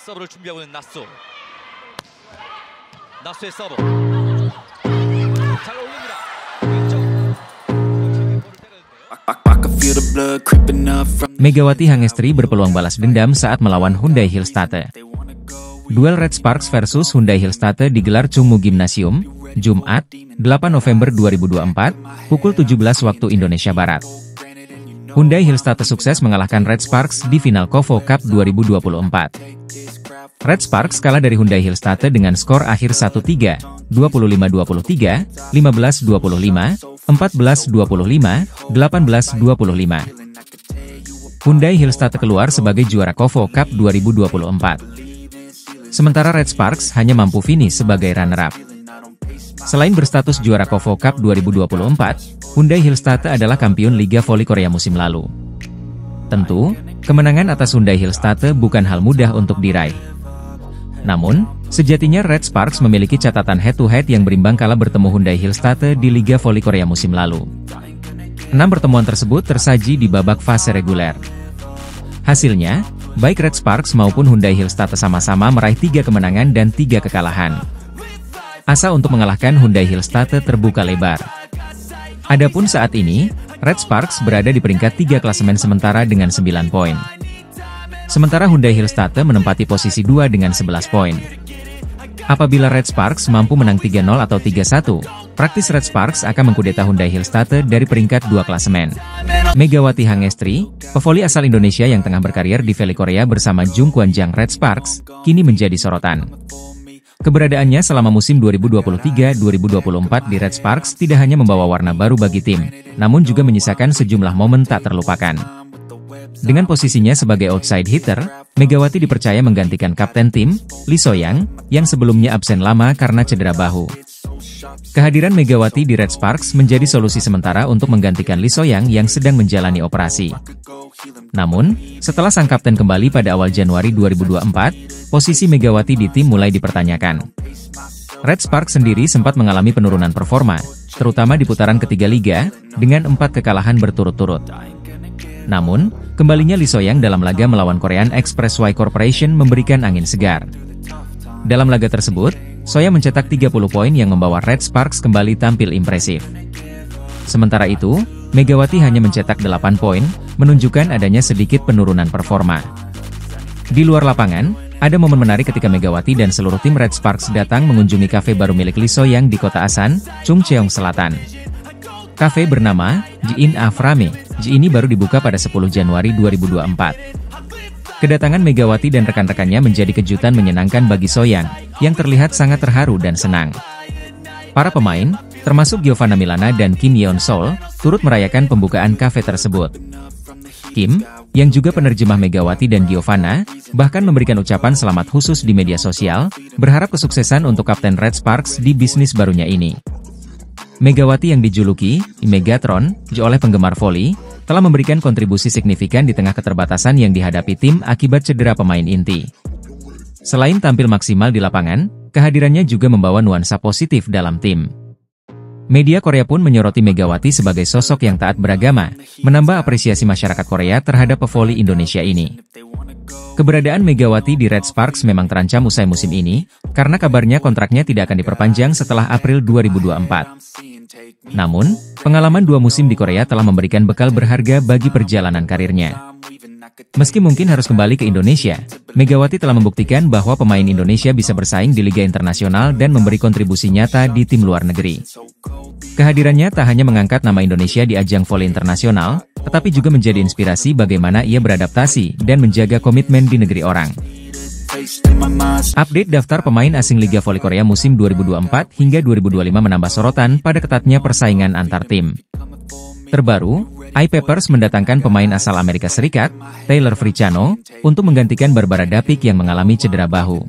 서브를 준비하고 있는 나쏘. 나쏘의 서브. 잘 올립니다. 왼쪽. Megawati Hangestri berpeluang balas dendam saat melawan Hyundai Hillstatte. Duel Red Sparks versus Hyundai Hillstatte digelar Chungmu Gymnasium, Jumat, 8 November 2024, pukul 17 waktu Indonesia Barat. Hyundai Hillstatte sukses mengalahkan Red Sparks di final KOFO Cup 2024. Red Sparks kalah dari Hyundai Hillstatte dengan skor akhir 1-3, 25-23, 15-25, 14-25, 18-25. Hyundai Hillstatte keluar sebagai juara KOFO Cup 2024. Sementara Red Sparks hanya mampu finish sebagai runner-up. Selain berstatus juara KOFO Cup 2024, Hyundai Hillstatte adalah kampiun Liga Voli Korea musim lalu. Tentu, kemenangan atas Hyundai Hillstatte bukan hal mudah untuk diraih. Namun, sejatinya Red Sparks memiliki catatan head-to-head yang berimbang kala bertemu Hyundai Hillstatte di Liga Voli Korea musim lalu. 6 pertemuan tersebut tersaji di babak fase reguler. Hasilnya, baik Red Sparks maupun Hyundai Hillstatte sama-sama meraih 3 kemenangan dan 3 kekalahan. Asa untuk mengalahkan Hyundai Hillstatte terbuka lebar. Adapun saat ini, Red Sparks berada di peringkat 3 klasemen sementara dengan 9 poin. Sementara Hyundai Hillstatte menempati posisi 2 dengan 11 poin. Apabila Red Sparks mampu menang 3-0 atau 3-1, praktis Red Sparks akan mengkudeta Hyundai Hillstatte dari peringkat 2 klasemen. Megawati Hangestri, pevoli asal Indonesia yang tengah berkarir di Voli Korea bersama Jung Kwan-jang Red Sparks, kini menjadi sorotan. Keberadaannya selama musim 2023-2024 di Red Sparks tidak hanya membawa warna baru bagi tim, namun juga menyisakan sejumlah momen tak terlupakan. Dengan posisinya sebagai outside hitter, Megawati dipercaya menggantikan kapten tim, Lee So-young, yang sebelumnya absen lama karena cedera bahu. Kehadiran Megawati di Red Sparks menjadi solusi sementara untuk menggantikan Lee So-young yang sedang menjalani operasi. Namun, setelah sang kapten kembali pada awal Januari 2024, posisi Megawati di tim mulai dipertanyakan. Red Sparks sendiri sempat mengalami penurunan performa, terutama di putaran ketiga liga, dengan 4 kekalahan berturut-turut. Namun, kembalinya Lee So-young dalam laga melawan Korean Expressway Corporation memberikan angin segar. Dalam laga tersebut, So-young mencetak 30 poin yang membawa Red Sparks kembali tampil impresif. Sementara itu, Megawati hanya mencetak 8 poin, menunjukkan adanya sedikit penurunan performa. Di luar lapangan, ada momen menarik ketika Megawati dan seluruh tim Red Sparks datang mengunjungi kafe baru milik Lee So-young di kota Asan, Chungcheong Selatan. Kafe bernama Ji-in Aframe. Ji ini baru dibuka pada 10 Januari 2024. Kedatangan Megawati dan rekan-rekannya menjadi kejutan menyenangkan bagi So-young, yang terlihat sangat terharu dan senang. Para pemain, termasuk Giovanna Milana dan Kim Yeon-sol, turut merayakan pembukaan kafe tersebut. Kim, yang juga penerjemah Megawati dan Giovanna, bahkan memberikan ucapan selamat khusus di media sosial, berharap kesuksesan untuk Kapten Red Sparks di bisnis barunya ini. Megawati yang dijuluki Megatron oleh penggemar voli, telah memberikan kontribusi signifikan di tengah keterbatasan yang dihadapi tim akibat cedera pemain inti. Selain tampil maksimal di lapangan, kehadirannya juga membawa nuansa positif dalam tim. Media Korea pun menyoroti Megawati sebagai sosok yang taat beragama, menambah apresiasi masyarakat Korea terhadap pevoli Indonesia ini. Keberadaan Megawati di Red Sparks memang terancam usai musim ini, karena kabarnya kontraknya tidak akan diperpanjang setelah April 2024. Namun, pengalaman 2 musim di Korea telah memberikan bekal berharga bagi perjalanan karirnya. Meski mungkin harus kembali ke Indonesia, Megawati telah membuktikan bahwa pemain Indonesia bisa bersaing di Liga Internasional dan memberi kontribusi nyata di tim luar negeri. Kehadirannya tak hanya mengangkat nama Indonesia di ajang voli internasional, tetapi juga menjadi inspirasi bagaimana ia beradaptasi dan menjaga komitmen di negeri orang. Update daftar pemain asing Liga Voli Korea musim 2024 hingga 2025 menambah sorotan pada ketatnya persaingan antar tim. Terbaru, iPapers mendatangkan pemain asal Amerika Serikat, Taylor Fricciano, untuk menggantikan Barbara Dapik yang mengalami cedera bahu.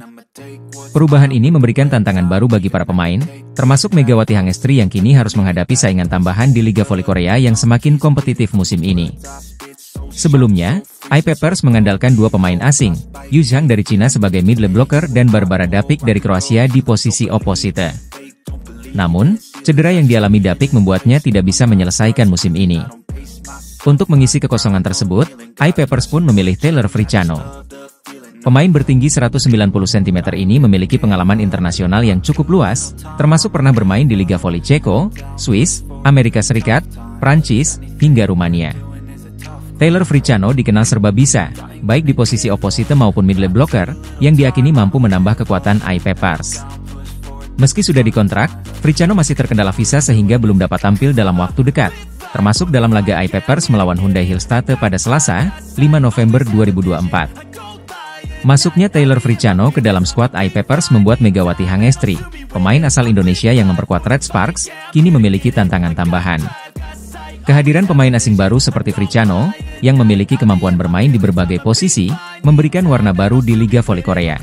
Perubahan ini memberikan tantangan baru bagi para pemain, termasuk Megawati Hangestri yang kini harus menghadapi saingan tambahan di Liga Voli Korea yang semakin kompetitif musim ini. Sebelumnya, iPapers mengandalkan 2 pemain asing, Yu Zhang dari Cina sebagai middle blocker dan Barbara Dapik dari Kroasia di posisi oposite. Namun, cedera yang dialami Dapik membuatnya tidak bisa menyelesaikan musim ini. Untuk mengisi kekosongan tersebut, iPapers pun memilih Taylor Fricciano. Pemain bertinggi 190 cm ini memiliki pengalaman internasional yang cukup luas, termasuk pernah bermain di Liga Voli Ceko, Swiss, Amerika Serikat, Prancis, hingga Rumania. Taylor Fricciano dikenal serba bisa, baik di posisi oposite maupun middle blocker, yang diakini mampu menambah kekuatan Eye Peppers. Meski sudah dikontrak, Fricciano masih terkendala visa sehingga belum dapat tampil dalam waktu dekat, termasuk dalam laga Eye Peppers melawan Hyundai Hillstatte pada Selasa, 5 November 2024. Masuknya Taylor Fricciano ke dalam skuad Eye Peppers membuat Megawati Hangestri, pemain asal Indonesia yang memperkuat Red Sparks, kini memiliki tantangan tambahan. Kehadiran pemain asing baru seperti Fricciano, yang memiliki kemampuan bermain di berbagai posisi, memberikan warna baru di Liga Voli Korea.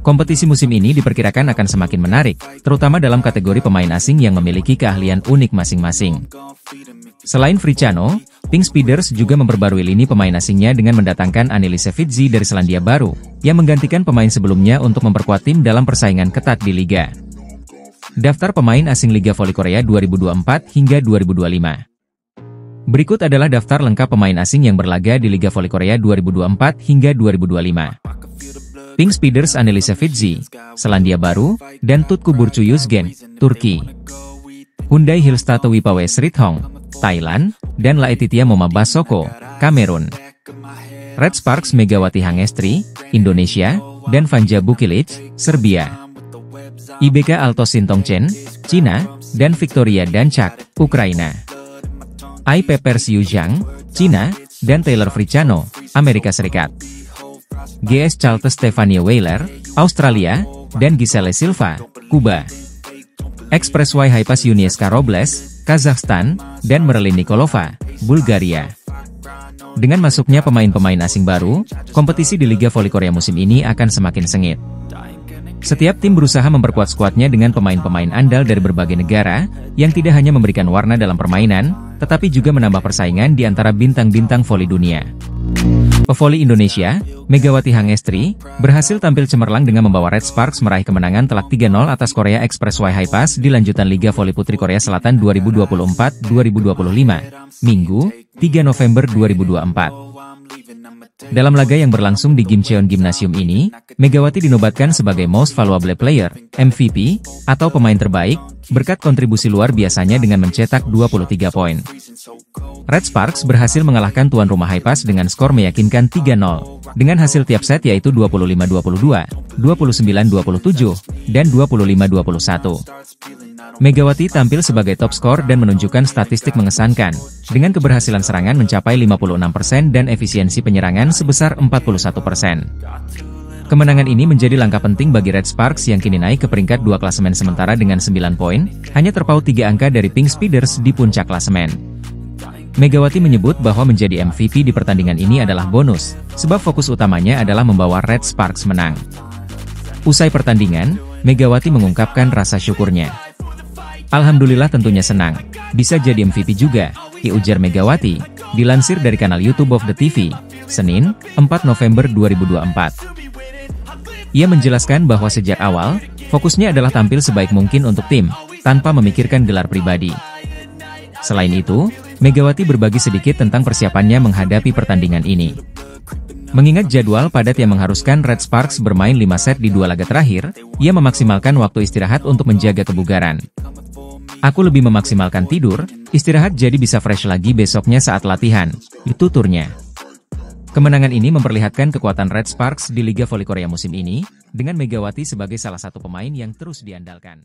Kompetisi musim ini diperkirakan akan semakin menarik, terutama dalam kategori pemain asing yang memiliki keahlian unik masing-masing. Selain Fricciano, Pink Speeders juga memperbarui lini pemain asingnya dengan mendatangkan Anneliese Fitzy dari Selandia Baru, yang menggantikan pemain sebelumnya untuk memperkuat tim dalam persaingan ketat di Liga. Daftar pemain asing Liga Voli Korea 2024 hingga 2025. Berikut adalah daftar lengkap pemain asing yang berlaga di Liga Voli Korea 2024 hingga 2025. Pink Speeders Anneliese Fitzy, Selandia Baru, dan Tutku Burcu Yuzgen, Turki. Hyundai Hillstatte Wipawe Srithong, Thailand, dan Laetitia Momabasoko, Kamerun. Red Sparks Megawati Hangestri, Indonesia, dan Vanja Bukilic, Serbia. IBK Alto Sintongchen, Cina, dan Victoria Dancak, Ukraina. Eye Peppers Yu Zhang, Cina, dan Taylor Fricciano, Amerika Serikat. GS Charles Stefania Weiler, Australia, dan Giselle Silva, Kuba. Expressway Hypas Yunieska Robles, Kazakhstan, dan Merlin Nikolova, Bulgaria. Dengan masuknya pemain-pemain asing baru, kompetisi di Liga Voli Korea musim ini akan semakin sengit. Setiap tim berusaha memperkuat skuadnya dengan pemain-pemain andal dari berbagai negara, yang tidak hanya memberikan warna dalam permainan, tetapi juga menambah persaingan di antara bintang-bintang voli dunia. Pevoli Indonesia, Megawati Hangestri, berhasil tampil cemerlang dengan membawa Red Sparks meraih kemenangan telak 3-0 atas Korea Expressway Hypas di lanjutan Liga Voli Putri Korea Selatan 2024-2025, Minggu, 3 November 2024. Dalam laga yang berlangsung di Gimcheon Gymnasium ini, Megawati dinobatkan sebagai Most Valuable Player, MVP, atau pemain terbaik, berkat kontribusi luar biasanya dengan mencetak 23 poin. Red Sparks berhasil mengalahkan tuan rumah Hypas dengan skor meyakinkan 3-0, dengan hasil tiap set yaitu 25-22, 29-27, dan 25-21. Megawati tampil sebagai top skor dan menunjukkan statistik mengesankan, dengan keberhasilan serangan mencapai 56% dan efisiensi penyerangan sebesar 41%. Kemenangan ini menjadi langkah penting bagi Red Sparks yang kini naik ke peringkat 2 klasemen sementara dengan 9 poin, hanya terpaut 3 angka dari Pink Speeders di puncak klasemen. Megawati menyebut bahwa menjadi MVP di pertandingan ini adalah bonus, sebab fokus utamanya adalah membawa Red Sparks menang. Usai pertandingan, Megawati mengungkapkan rasa syukurnya. Alhamdulillah tentunya senang, bisa jadi MVP juga, ujar Megawati, dilansir dari kanal YouTube of the TV, Senin, 4 November 2024. Ia menjelaskan bahwa sejak awal, fokusnya adalah tampil sebaik mungkin untuk tim, tanpa memikirkan gelar pribadi. Selain itu, Megawati berbagi sedikit tentang persiapannya menghadapi pertandingan ini. Mengingat jadwal padat yang mengharuskan Red Sparks bermain 5 set di 2 laga terakhir, ia memaksimalkan waktu istirahat untuk menjaga kebugaran. Aku lebih memaksimalkan tidur, istirahat jadi bisa fresh lagi besoknya saat latihan, itu tuturnya. Kemenangan ini memperlihatkan kekuatan Red Sparks di Liga Voli Korea musim ini, dengan Megawati sebagai salah satu pemain yang terus diandalkan.